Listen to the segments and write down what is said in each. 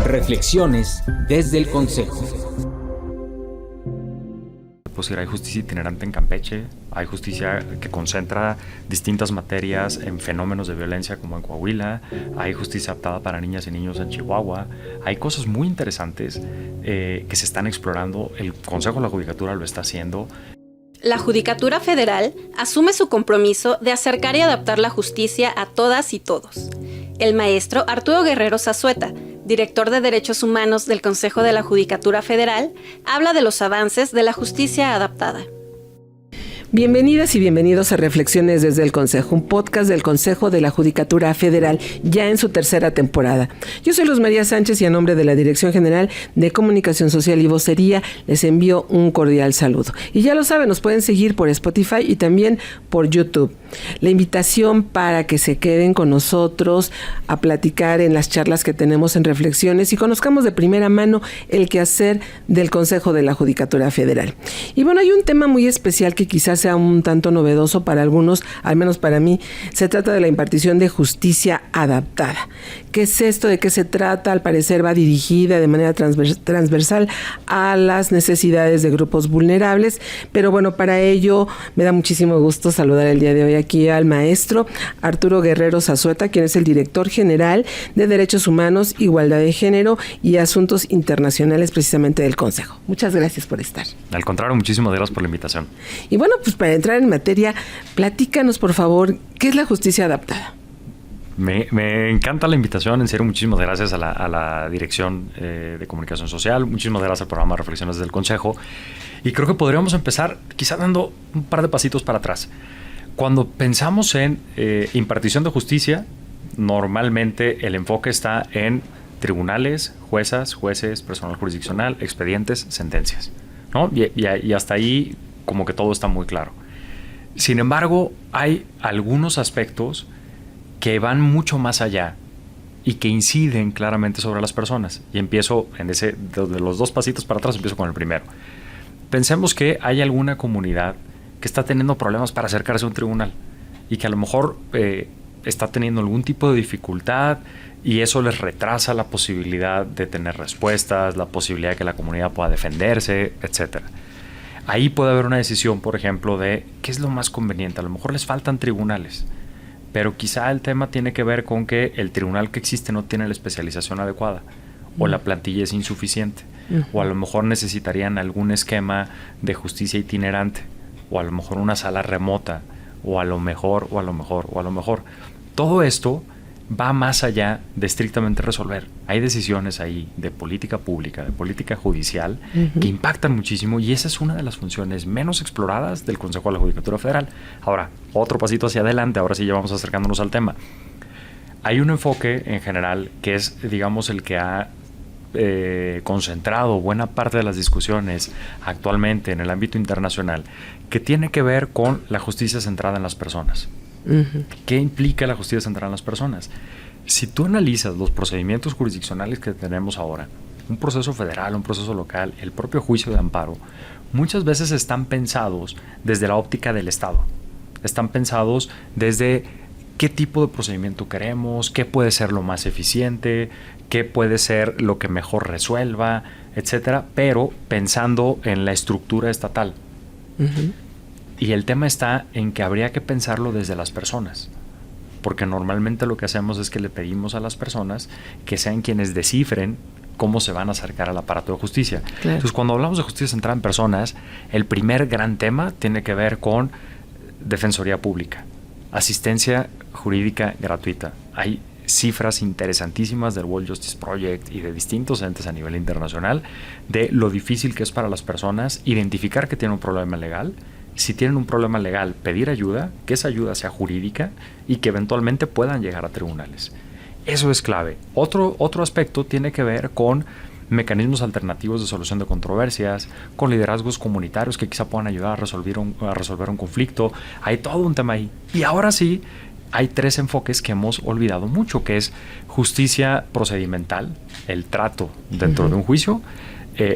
Reflexiones desde el Consejo. Pues hay justicia itinerante en Campeche, hay justicia que concentra distintas materias en fenómenos de violencia como en Coahuila, hay justicia adaptada para niñas y niños en Chihuahua, hay cosas muy interesantes que se están explorando, el Consejo de la Judicatura lo está haciendo. La Judicatura Federal asume su compromiso de acercar y adaptar la justicia a todas y todos. El maestro Arturo Guerrero Zazueta, director de Derechos Humanos del Consejo de la Judicatura Federal, habla de los avances de la justicia adaptada. Bienvenidas y bienvenidos a Reflexiones desde el Consejo, un podcast del Consejo de la Judicatura Federal, ya en su tercera temporada. Yo soy Luz María Sánchez y a nombre de la Dirección General de Comunicación Social y Vocería les envío un cordial saludo. Y ya lo saben, nos pueden seguir por Spotify y también por YouTube. La invitación para que se queden con nosotros a platicar en las charlas que tenemos en Reflexiones y conozcamos de primera mano el quehacer del Consejo de la Judicatura Federal. Y bueno, hay un tema muy especial que quizás sea un tanto novedoso para algunos, al menos para mí. Se trata de la impartición de justicia adaptada. ¿Qué es esto? ¿De qué se trata? Al parecer va dirigida de manera transversal a las necesidades de grupos vulnerables, pero bueno, para ello me da muchísimo gusto saludar el día de hoy aquí al maestro Arturo Guerrero Zazueta, quien es el director general de Derechos Humanos, Igualdad de Género y Asuntos Internacionales precisamente del Consejo. Muchas gracias por estar. Al contrario, muchísimas gracias por la invitación. Y bueno, pues para entrar en materia, platícanos por favor, ¿qué es la justicia adaptada? Me encanta la invitación, en serio, muchísimas gracias a la Dirección de Comunicación Social, muchísimas gracias al programa Reflexiones del Consejo, y creo que podríamos empezar quizá dando un par de pasitos para atrás. Cuando pensamos en impartición de justicia, normalmente el enfoque está en tribunales, jueces, personal jurisdiccional, expedientes, sentencias, ¿no? Y hasta ahí como que todo está muy claro. Sin embargo, hay algunos aspectos que van mucho más allá y que inciden claramente sobre las personas. Y empiezo de los dos pasitos para atrás, empiezo con el primero. Pensemos que hay alguna comunidad que está teniendo problemas para acercarse a un tribunal y que a lo mejor está teniendo algún tipo de dificultad y eso les retrasa la posibilidad de tener respuestas, la posibilidad de que la comunidad pueda defenderse, etcétera. Ahí puede haber una decisión, por ejemplo, de qué es lo más conveniente. A lo mejor les faltan tribunales, pero quizá el tema tiene que ver con que el tribunal que existe no tiene la especialización adecuada o la plantilla es insuficiente o a lo mejor necesitarían algún esquema de justicia itinerante o a lo mejor una sala remota o a lo mejor. Todo esto va más allá de estrictamente resolver. Hay decisiones ahí de política pública, de política judicial, que impactan muchísimo y esa es una de las funciones menos exploradas del Consejo de la Judicatura Federal. Ahora, otro pasito hacia adelante, ahora sí ya vamos acercándonos al tema. Hay un enfoque en general que es, digamos, el que ha concentrado buena parte de las discusiones actualmente en el ámbito internacional, que tiene que ver con la justicia centrada en las personas. ¿Qué implica la justicia centrada en las personas? Si tú analizas los procedimientos jurisdiccionales que tenemos ahora, un proceso federal, un proceso local, el propio juicio de amparo, muchas veces están pensados desde la óptica del Estado. Están pensados desde qué tipo de procedimiento queremos, qué puede ser lo más eficiente, qué puede ser lo que mejor resuelva, etcétera, pero pensando en la estructura estatal. Y el tema está en que habría que pensarlo desde las personas, porque normalmente lo que hacemos es que le pedimos a las personas que sean quienes descifren cómo se van a acercar al aparato de justicia. Claro. Entonces, cuando hablamos de justicia centrada en personas, el primer gran tema tiene que ver con defensoría pública, asistencia jurídica gratuita. Hay cifras interesantísimas del World Justice Project y de distintos entes a nivel internacional de lo difícil que es para las personas identificar que tienen un problema legal. Si tienen un problema legal, pedir ayuda, que esa ayuda sea jurídica y que eventualmente puedan llegar a tribunales. Eso es clave. Otro aspecto tiene que ver con mecanismos alternativos de solución de controversias, con liderazgos comunitarios que quizá puedan ayudar a resolver un conflicto. Hay todo un tema ahí. Y ahora sí, hay tres enfoques que hemos olvidado mucho, que es justicia procedimental, el trato dentro de un juicio,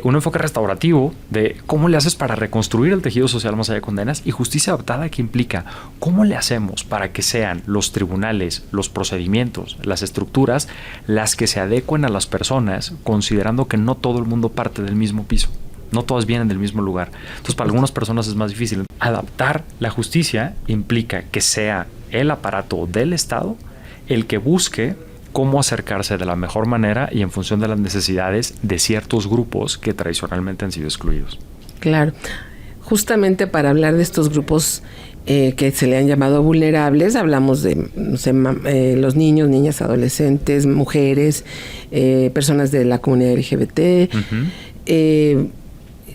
un enfoque restaurativo de cómo le haces para reconstruir el tejido social más allá de condenas, y justicia adaptada, que implica cómo le hacemos para que sean los tribunales, los procedimientos, las estructuras, las que se adecuen a las personas, considerando que no todo el mundo parte del mismo piso. No todas vienen del mismo lugar. Entonces, para algunas personas es más difícil. Adaptar la justicia implica que sea el aparato del Estado el que busque cómo acercarse de la mejor manera y en función de las necesidades de ciertos grupos que tradicionalmente han sido excluidos. Claro. Justamente para hablar de estos grupos que se le han llamado vulnerables, hablamos de los niños, niñas, adolescentes, mujeres, personas de la comunidad LGBT,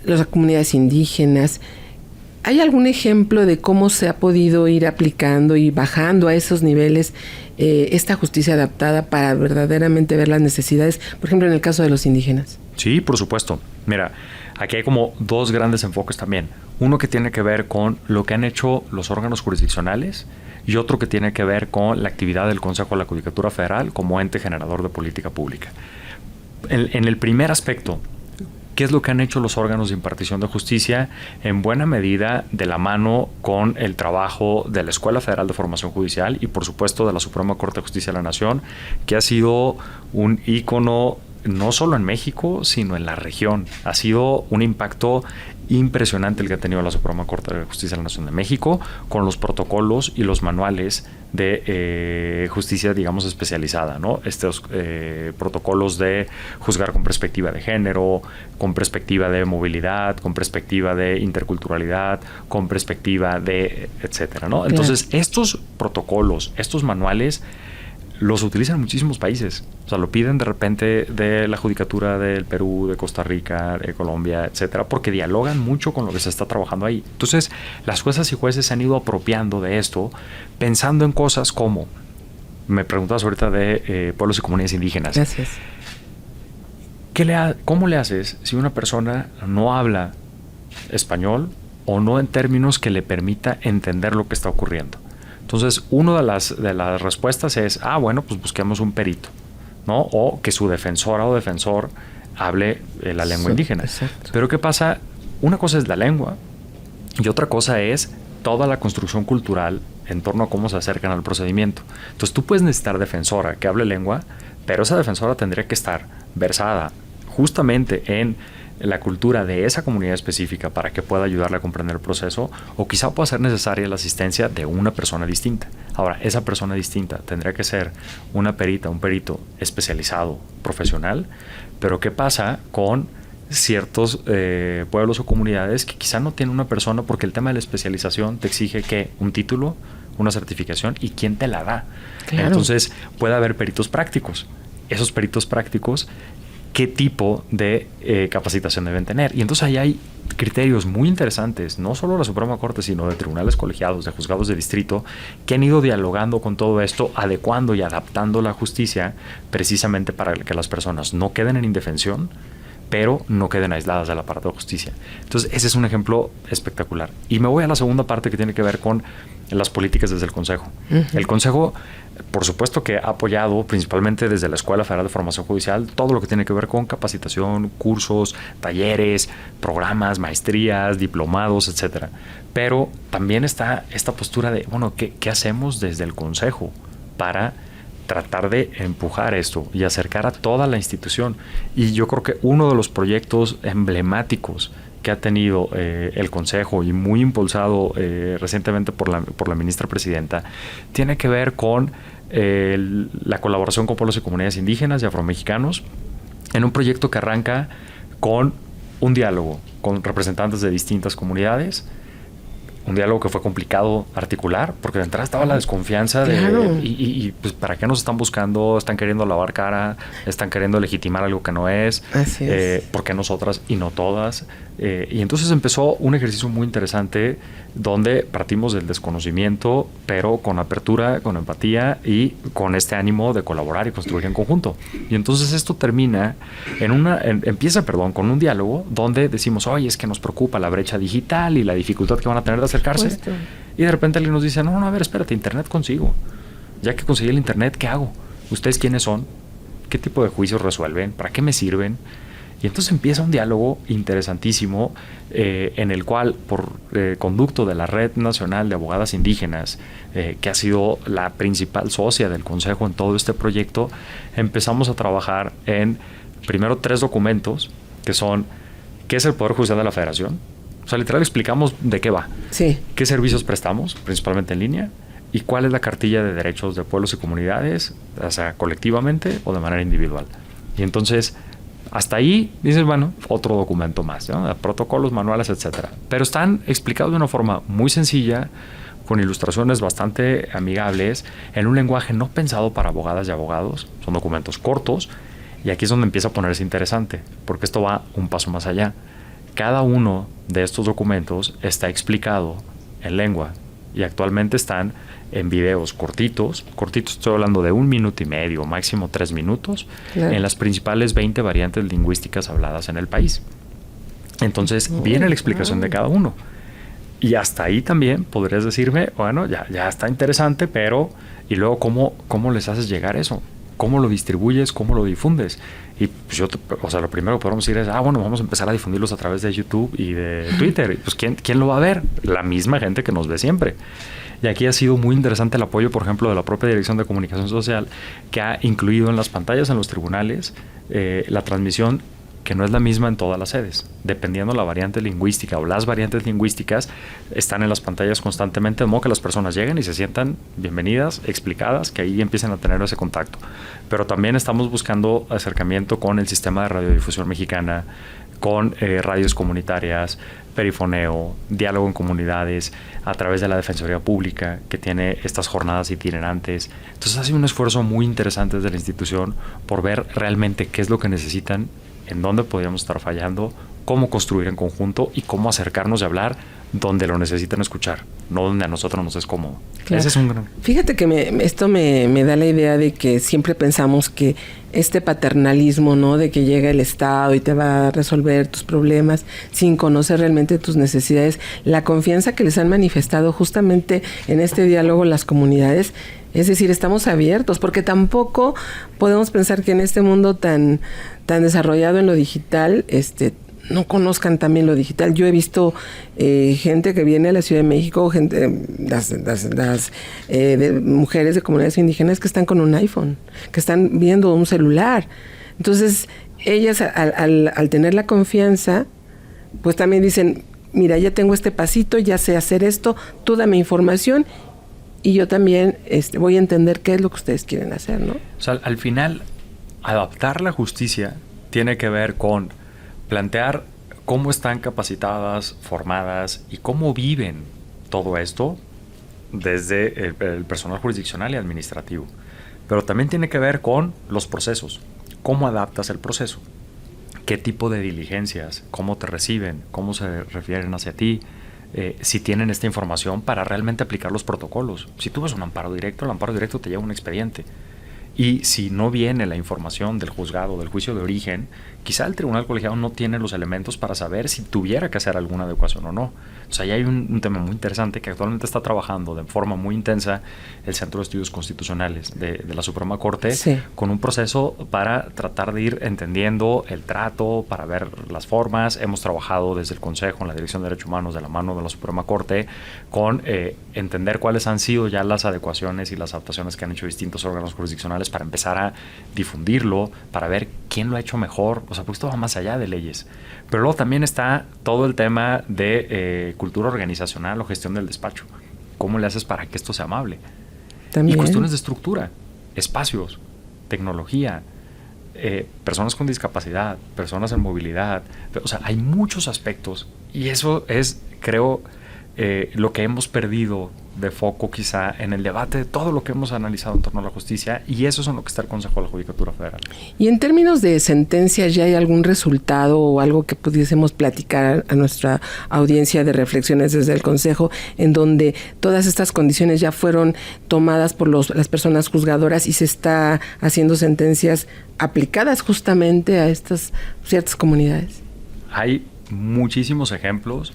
las comunidades indígenas. ¿Hay algún ejemplo de cómo se ha podido ir aplicando y bajando a esos niveles esta justicia adaptada para verdaderamente ver las necesidades, por ejemplo, en el caso de los indígenas? Sí, por supuesto. Mira, aquí hay como dos grandes enfoques también. Uno que tiene que ver con lo que han hecho los órganos jurisdiccionales y otro que tiene que ver con la actividad del Consejo de la Judicatura Federal como ente generador de política pública. En el primer aspecto, ¿qué es lo que han hecho los órganos de impartición de justicia? En buena medida de la mano con el trabajo de la Escuela Federal de Formación Judicial y por supuesto de la Suprema Corte de Justicia de la Nación, que ha sido un ícono no solo en México, sino en la región. Ha sido un impacto impresionante el que ha tenido la Suprema Corte de Justicia de la Nación de México con los protocolos y los manuales de justicia, digamos, especializada, ¿no? Estos protocolos de juzgar con perspectiva de género, con perspectiva de movilidad, con perspectiva de interculturalidad, con perspectiva de etcétera, ¿no? Entonces, estos protocolos, estos manuales los utilizan muchísimos países. O sea, lo piden de repente de la Judicatura del Perú, de Costa Rica, de Colombia, etcétera, porque dialogan mucho con lo que se está trabajando ahí. Entonces, las juezas y jueces se han ido apropiando de esto, pensando en cosas como, me preguntabas ahorita de pueblos y comunidades indígenas. Gracias. ¿Cómo le haces si una persona no habla español o no en términos que le permita entender lo que está ocurriendo? Entonces, una de las respuestas es, bueno, pues busquemos un perito, ¿no? O que su defensora o defensor hable la lengua indígena. Exacto. Pero ¿qué pasa? Una cosa es la lengua y otra cosa es toda la construcción cultural en torno a cómo se acercan al procedimiento. Entonces, tú puedes necesitar defensora que hable lengua, pero esa defensora tendría que estar versada justamente en la cultura de esa comunidad específica para que pueda ayudarle a comprender el proceso, o quizá pueda ser necesaria la asistencia de una persona distinta. Ahora, esa persona distinta tendría que ser una perita, un perito especializado, profesional, pero ¿qué pasa con ciertos pueblos o comunidades que quizá no tienen una persona, porque el tema de la especialización te exige que un título, una certificación, y quién te la da? Claro. Entonces, puede haber peritos prácticos. Esos peritos prácticos, ¿qué tipo de capacitación deben tener? Y entonces ahí hay criterios muy interesantes, no solo de la Suprema Corte, sino de tribunales colegiados, de juzgados de distrito, que han ido dialogando con todo esto, adecuando y adaptando la justicia precisamente para que las personas no queden en indefensión, pero no queden aisladas del aparato de justicia. Entonces, ese es un ejemplo espectacular. Y me voy a la segunda parte, que tiene que ver con las políticas desde el Consejo. Uh-huh. El Consejo, por supuesto, que ha apoyado principalmente desde la Escuela Federal de Formación Judicial todo lo que tiene que ver con capacitación, cursos, talleres, programas, maestrías, diplomados, etcétera. Pero también está esta postura de, bueno, ¿qué hacemos desde el Consejo para tratar de empujar esto y acercar a toda la institución? Y yo creo que uno de los proyectos emblemáticos que ha tenido el Consejo, y muy impulsado recientemente por la ministra presidenta, tiene que ver con la colaboración con pueblos y comunidades indígenas y afromexicanos, en un proyecto que arranca con un diálogo con representantes de distintas comunidades. Un diálogo que fue complicado articular, porque de entrada estaba la desconfianza de, claro. y pues, ¿para qué nos están buscando? ¿Están queriendo lavar cara? ¿Están queriendo legitimar algo que no es? Así es. ¿Por qué nosotras y no todas? Y entonces empezó un ejercicio muy interesante donde partimos del desconocimiento, pero con apertura, con empatía y con este ánimo de colaborar y construir en conjunto. Y entonces esto termina empieza con un diálogo donde decimos, oye, es que nos preocupa la brecha digital y la dificultad que van a tener de acercarse. Y de repente alguien nos dice, no, a ver, espérate, internet consigo. Ya que conseguí el internet, ¿qué hago? ¿Ustedes quiénes son? ¿Qué tipo de juicios resuelven? ¿Para qué me sirven? Y entonces empieza un diálogo interesantísimo en el cual, por conducto de la Red Nacional de Abogadas Indígenas, que ha sido la principal socia del Consejo en todo este proyecto, empezamos a trabajar en, primero, 3 documentos, que son, ¿qué es el Poder Judicial de la Federación? O sea, literal explicamos de qué va. Sí. ¿Qué servicios prestamos, principalmente en línea? ¿Y cuál es la cartilla de derechos de pueblos y comunidades, o sea, colectivamente o de manera individual? Y entonces, hasta ahí dices, bueno, otro documento más, ¿no? Protocolos, manuales, etcétera. Pero están explicados de una forma muy sencilla, con ilustraciones bastante amigables, en un lenguaje no pensado para abogadas y abogados. Son documentos cortos, y aquí es donde empieza a ponerse interesante, porque esto va un paso más allá. Cada uno de estos documentos está explicado en lengua, y actualmente están en videos cortitos, estoy hablando de 1 minuto y medio, máximo 3 minutos, claro, en las principales 20 variantes lingüísticas habladas en el país. Entonces viene la explicación de cada uno. Y hasta ahí también podrías decirme, bueno, ya está interesante, pero ¿y luego cómo les haces llegar eso? ¿Cómo lo distribuyes? ¿Cómo lo difundes? Y pues lo primero que podemos decir es, bueno, vamos a empezar a difundirlos a través de YouTube y de Twitter. Y pues ¿quién lo va a ver? La misma gente que nos ve siempre. Y aquí ha sido muy interesante el apoyo, por ejemplo, de la propia Dirección de Comunicación Social, que ha incluido en las pantallas en los tribunales la transmisión, que no es la misma en todas las sedes. Dependiendo la variante lingüística o las variantes lingüísticas, están en las pantallas constantemente, de modo que las personas lleguen y se sientan bienvenidas, explicadas, que ahí empiecen a tener ese contacto. Pero también estamos buscando acercamiento con el sistema de radiodifusión mexicana, con radios comunitarias, perifoneo, diálogo en comunidades, a través de la Defensoría Pública, que tiene estas jornadas itinerantes. Entonces ha sido un esfuerzo muy interesante desde la institución por ver realmente qué es lo que necesitan, en dónde podríamos estar fallando, cómo construir en conjunto y cómo acercarnos y hablar donde lo necesitan escuchar, no donde a nosotros nos es cómodo. Claro. Ese es un gran... Fíjate que esto me da la idea de que siempre pensamos que este paternalismo, ¿no? De que llega el Estado y te va a resolver tus problemas sin conocer realmente tus necesidades, la confianza que les han manifestado justamente en este diálogo las comunidades. Es decir, estamos abiertos, porque tampoco podemos pensar que en este mundo tan desarrollado en lo digital, no conozcan también lo digital. Yo he visto gente que viene a la Ciudad de México, las mujeres de comunidades indígenas que están con un iPhone, que están viendo un celular. Entonces, ellas al tener la confianza, pues también dicen, mira, ya tengo este pasito, ya sé hacer esto, tú dame información y yo también voy a entender qué es lo que ustedes quieren hacer, ¿no? O sea, al final, adaptar la justicia tiene que ver con plantear cómo están capacitadas, formadas y cómo viven todo esto desde el personal jurisdiccional y administrativo. Pero también tiene que ver con los procesos. ¿Cómo adaptas el proceso? ¿Qué tipo de diligencias? ¿Cómo te reciben? ¿Cómo se refieren hacia ti? Si tienen esta información para realmente aplicar los protocolos. Si tú ves un amparo directo, el amparo directo te lleva un expediente. Y si no viene la información del juzgado, del juicio de origen, quizá el tribunal colegiado no tiene los elementos para saber si tuviera que hacer alguna adecuación o no. O sea, ahí hay un tema muy interesante que actualmente está trabajando de forma muy intensa el Centro de Estudios Constitucionales de la Suprema Corte, sí, con un proceso para tratar de ir entendiendo el trato, para ver las formas. Hemos trabajado desde el Consejo en la Dirección de Derechos Humanos de la mano de la Suprema Corte con entender cuáles han sido ya las adecuaciones y las adaptaciones que han hecho distintos órganos jurisdiccionales para empezar a difundirlo, para ver quién lo ha hecho mejor. O sea, pues esto va más allá de leyes. Pero luego también está todo el tema de cultura organizacional o gestión del despacho. ¿Cómo le haces para que esto sea amable? También. Y cuestiones de estructura, espacios, tecnología, personas con discapacidad, personas en movilidad. O sea, hay muchos aspectos y eso es, creo, lo que hemos perdido de foco quizá en el debate de todo lo que hemos analizado en torno a la justicia, y eso es en lo que está el Consejo de la Judicatura Federal. Y en términos de sentencias, ¿ya hay algún resultado o algo que pudiésemos platicar a nuestra audiencia de reflexiones desde el Consejo, en donde todas estas condiciones ya fueron tomadas por las personas juzgadoras y se está haciendo sentencias aplicadas justamente a estas ciertas comunidades? Hay muchísimos ejemplos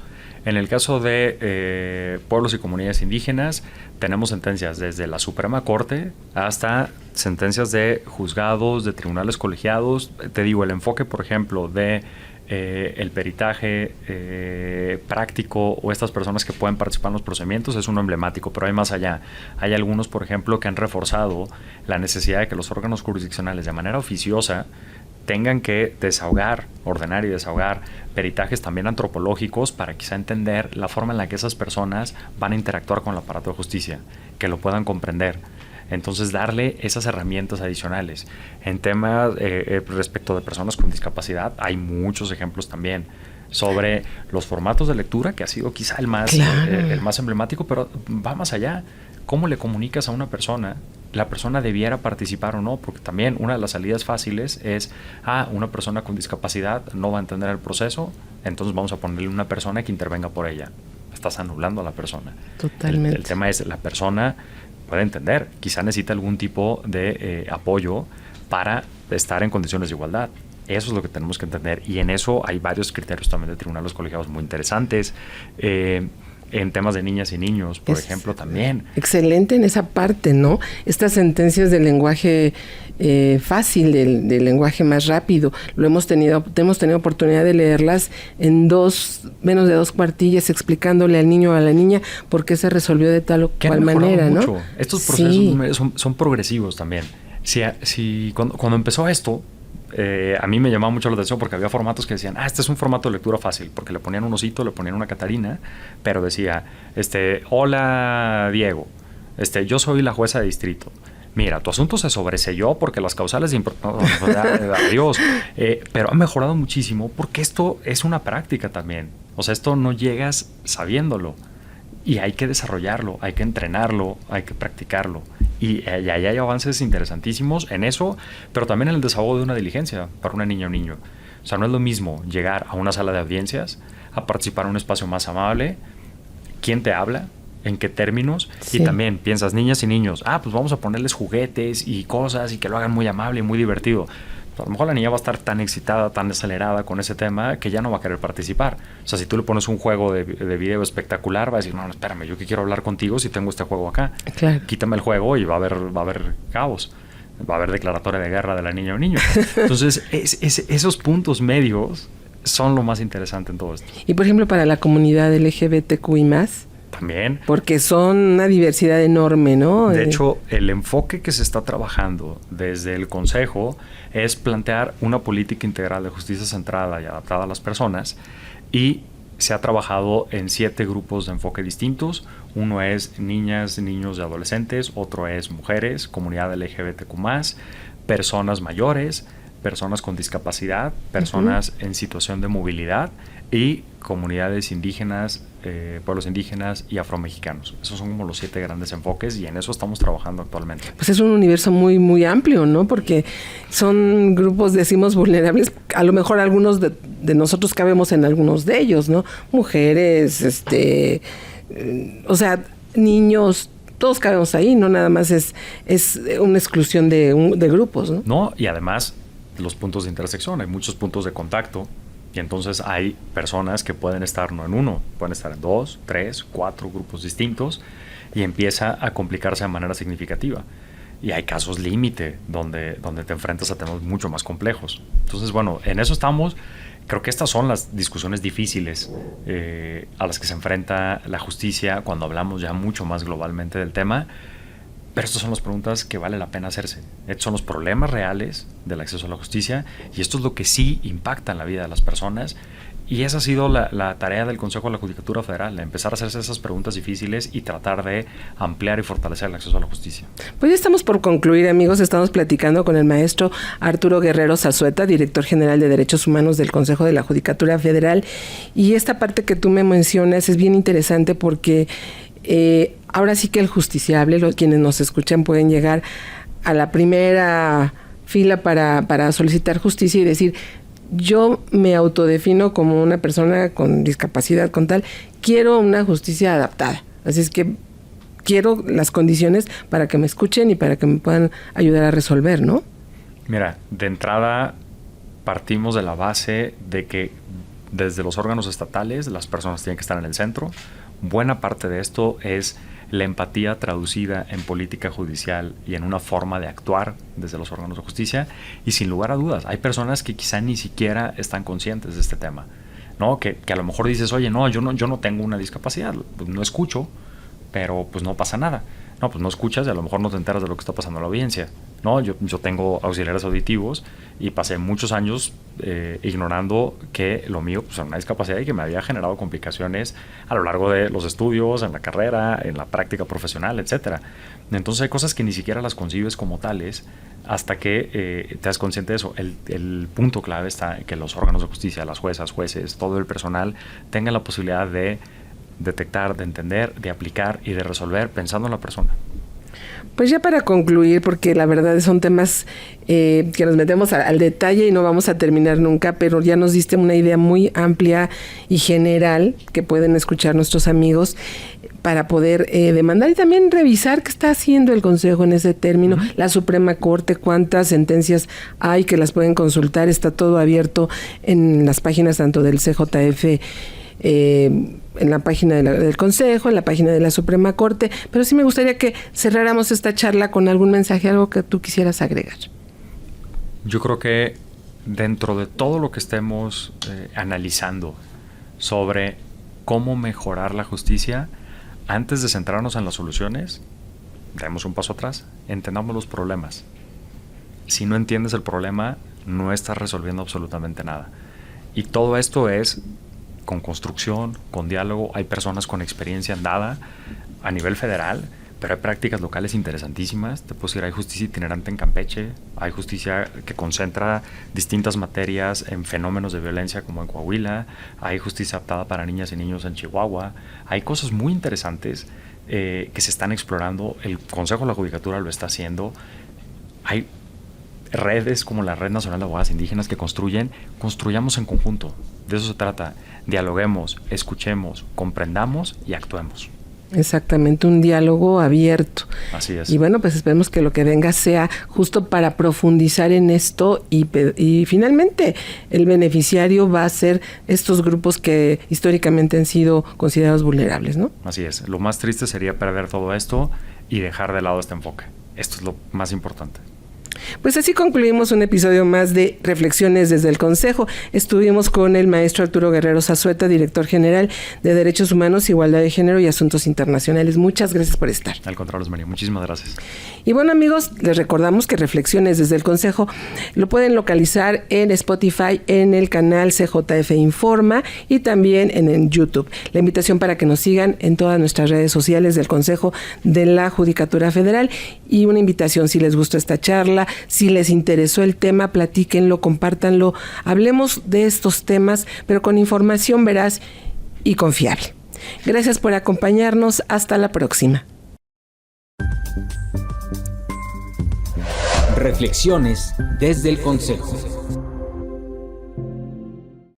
En el caso de pueblos y comunidades indígenas, tenemos sentencias desde la Suprema Corte hasta sentencias de juzgados, de tribunales colegiados. Te digo, el enfoque, por ejemplo, de el peritaje práctico o estas personas que pueden participar en los procedimientos es uno emblemático, pero hay más allá. Hay algunos, por ejemplo, que han reforzado la necesidad de que los órganos jurisdiccionales de manera oficiosa tengan que ordenar y desahogar peritajes también antropológicos para quizá entender la forma en la que esas personas van a interactuar con el aparato de justicia, que lo puedan comprender. Entonces, darle esas herramientas adicionales. En temas respecto de personas con discapacidad, hay muchos ejemplos también sobre los formatos de lectura, que ha sido quizá el más emblemático, pero va más allá. ¿Cómo le comunicas a una persona? La persona debiera participar o no, porque también una de las salidas fáciles es, una persona con discapacidad no va a entender el proceso, entonces vamos a ponerle una persona que intervenga por ella. Estás anulando a la persona. Totalmente. El tema es, la persona puede entender, quizá necesita algún tipo de apoyo para estar en condiciones de igualdad. Eso es lo que tenemos que entender, y en eso hay varios criterios también de tribunales colegiados muy interesantes. En temas de niñas y niños, por ejemplo, también. Excelente en esa parte, ¿no? Estas sentencias del lenguaje fácil, del lenguaje más rápido, hemos tenido oportunidad de leerlas en menos de 2 cuartillas, explicándole al niño o a la niña por qué se resolvió de tal o cual manera, mucho. ¿no? Estos procesos son progresivos también. Cuando empezó esto, a mí me llamaba mucho la atención porque había formatos que decían, este es un formato de lectura fácil, porque le ponían un osito, le ponían una Catarina, pero decía, hola Diego, yo soy la jueza de distrito. Mira, tu asunto se sobreselló porque las causales de adiós. Pero ha mejorado muchísimo porque esto es una práctica también. O sea, esto no llegas sabiéndolo. Y hay que desarrollarlo, hay que entrenarlo, hay que practicarlo. Y ahí hay avances interesantísimos en eso, pero también en el desahogo de una diligencia para una niña o niño. O sea, no es lo mismo llegar a una sala de audiencias, a participar en un espacio más amable. ¿Quién te habla? ¿En qué términos? Sí. Y también piensas, niñas y niños, pues vamos a ponerles juguetes y cosas y que lo hagan muy amable y muy divertido. A lo mejor la niña va a estar tan excitada, tan acelerada con ese tema que ya no va a querer participar. O sea, si tú le pones un juego de video espectacular, va a decir, no, espérame, yo que quiero hablar contigo si tengo este juego acá. Claro. Quítame el juego y va a haber caos. Va a haber declaratoria de guerra de la niña o niño. Entonces, esos puntos medios son lo más interesante en todo esto. Y, por ejemplo, para la comunidad LGBTQI+, también. Porque son una diversidad enorme, ¿no? De hecho, el enfoque que se está trabajando desde el Consejo es plantear una política integral de justicia centrada y adaptada a las personas, y se ha trabajado en 7 grupos de enfoque distintos. Uno es niñas, niños y adolescentes, otro es mujeres, comunidad LGBTQ+, personas mayores, personas con discapacidad, personas en situación de movilidad y comunidades indígenas, pueblos indígenas y afromexicanos. Esos son como los 7 grandes enfoques y en eso estamos trabajando actualmente. Pues es un universo muy, muy amplio, ¿no? Porque son grupos, decimos, vulnerables. A lo mejor algunos de nosotros cabemos en algunos de ellos, ¿no? Mujeres, o sea, niños, todos cabemos ahí, no nada más es una exclusión de grupos, ¿no? No, y además los puntos de intersección, hay muchos puntos de contacto. Y entonces hay personas que pueden estar no en uno, pueden estar en 2, 3, 4 grupos distintos y empieza a complicarse de manera significativa. Y hay casos límite donde te enfrentas a temas mucho más complejos. Entonces, bueno, en eso estamos. Creo que estas son las discusiones difíciles a las que se enfrenta la justicia cuando hablamos ya mucho más globalmente del tema. Pero estas son las preguntas que vale la pena hacerse. Estos son los problemas reales del acceso a la justicia y esto es lo que sí impacta en la vida de las personas. Y esa ha sido la tarea del Consejo de la Judicatura Federal, de empezar a hacerse esas preguntas difíciles y tratar de ampliar y fortalecer el acceso a la justicia. Pues ya estamos por concluir, amigos. Estamos platicando con el maestro Arturo Guerrero Zazueta, director general de Derechos Humanos del Consejo de la Judicatura Federal. Y esta parte que tú me mencionas es bien interesante porque ahora sí que el justiciable, quienes nos escuchan pueden llegar a la primera fila para solicitar justicia y decir, yo me autodefino como una persona con discapacidad, con tal, quiero una justicia adaptada. Así es que quiero las condiciones para que me escuchen y para que me puedan ayudar a resolver, ¿no? Mira, de entrada partimos de la base de que desde los órganos estatales las personas tienen que estar en el centro. Buena parte de esto es la empatía traducida en política judicial y en una forma de actuar desde los órganos de justicia. Y sin lugar a dudas, hay personas que quizá ni siquiera están conscientes de este tema, ¿no? Que a lo mejor dices, oye, no, yo no tengo una discapacidad, pues no escucho, pero pues no pasa nada. No, pues no escuchas y a lo mejor no te enteras de lo que está pasando en la audiencia, ¿no? Yo tengo auxiliares auditivos y pasé muchos años ignorando que lo mío pues, era una discapacidad y que me había generado complicaciones a lo largo de los estudios, en la carrera, en la práctica profesional, etcétera. Entonces hay cosas que ni siquiera las concibes como tales hasta que te das consciente de eso. El punto clave está en que los órganos de justicia, las juezas, jueces, todo el personal tengan la posibilidad de detectar, de entender, de aplicar y de resolver pensando en la persona. Pues ya para concluir, porque la verdad son temas que nos metemos al detalle y no vamos a terminar nunca, pero ya nos diste una idea muy amplia y general que pueden escuchar nuestros amigos para poder demandar y también revisar qué está haciendo el Consejo en ese término, la Suprema Corte, cuántas sentencias hay que las pueden consultar, está todo abierto en las páginas tanto del CJF, en la página del Consejo, en la página de la Suprema Corte, pero sí me gustaría que cerráramos esta charla con algún mensaje, algo que tú quisieras agregar. Yo creo que dentro de todo lo que estemos analizando sobre cómo mejorar la justicia, antes de centrarnos en las soluciones, demos un paso atrás, entendamos los problemas. Si no entiendes el problema, no estás resolviendo absolutamente nada. Y todo esto es con construcción, con diálogo. Hay personas con experiencia andada a nivel federal, pero hay prácticas locales interesantísimas. Te puedo decir, hay justicia itinerante en Campeche, hay justicia que concentra distintas materias en fenómenos de violencia como en Coahuila, hay justicia adaptada para niñas y niños en Chihuahua. Hay cosas muy interesantes que se están explorando. El Consejo de la Judicatura lo está haciendo. Hay redes como la Red Nacional de Abogadas Indígenas que construyamos en conjunto. De eso se trata. Dialoguemos, escuchemos, comprendamos y actuemos. Exactamente, un diálogo abierto. Así es. Y bueno, pues esperemos que lo que venga sea justo para profundizar en esto y finalmente el beneficiario va a ser estos grupos que históricamente han sido considerados vulnerables, ¿no? Así es. Lo más triste sería perder todo esto y dejar de lado este enfoque. Esto es lo más importante. Pues así concluimos un episodio más de Reflexiones desde el Consejo. Estuvimos con el maestro Arturo Guerrero Zazueta, director general de Derechos Humanos, Igualdad de Género y Asuntos Internacionales. Muchas gracias por estar. Al contrario, María, muchísimas gracias. Y bueno, amigos, les recordamos que Reflexiones desde el Consejo lo pueden localizar en Spotify, en el canal CJF Informa y también en YouTube. La invitación para que nos sigan en todas nuestras redes sociales del Consejo de la Judicatura Federal y una invitación si les gustó esta charla, si les interesó el tema, platíquenlo, compártanlo, hablemos de estos temas, pero con información veraz y confiable. Gracias por acompañarnos, hasta la próxima. Reflexiones desde el Consejo.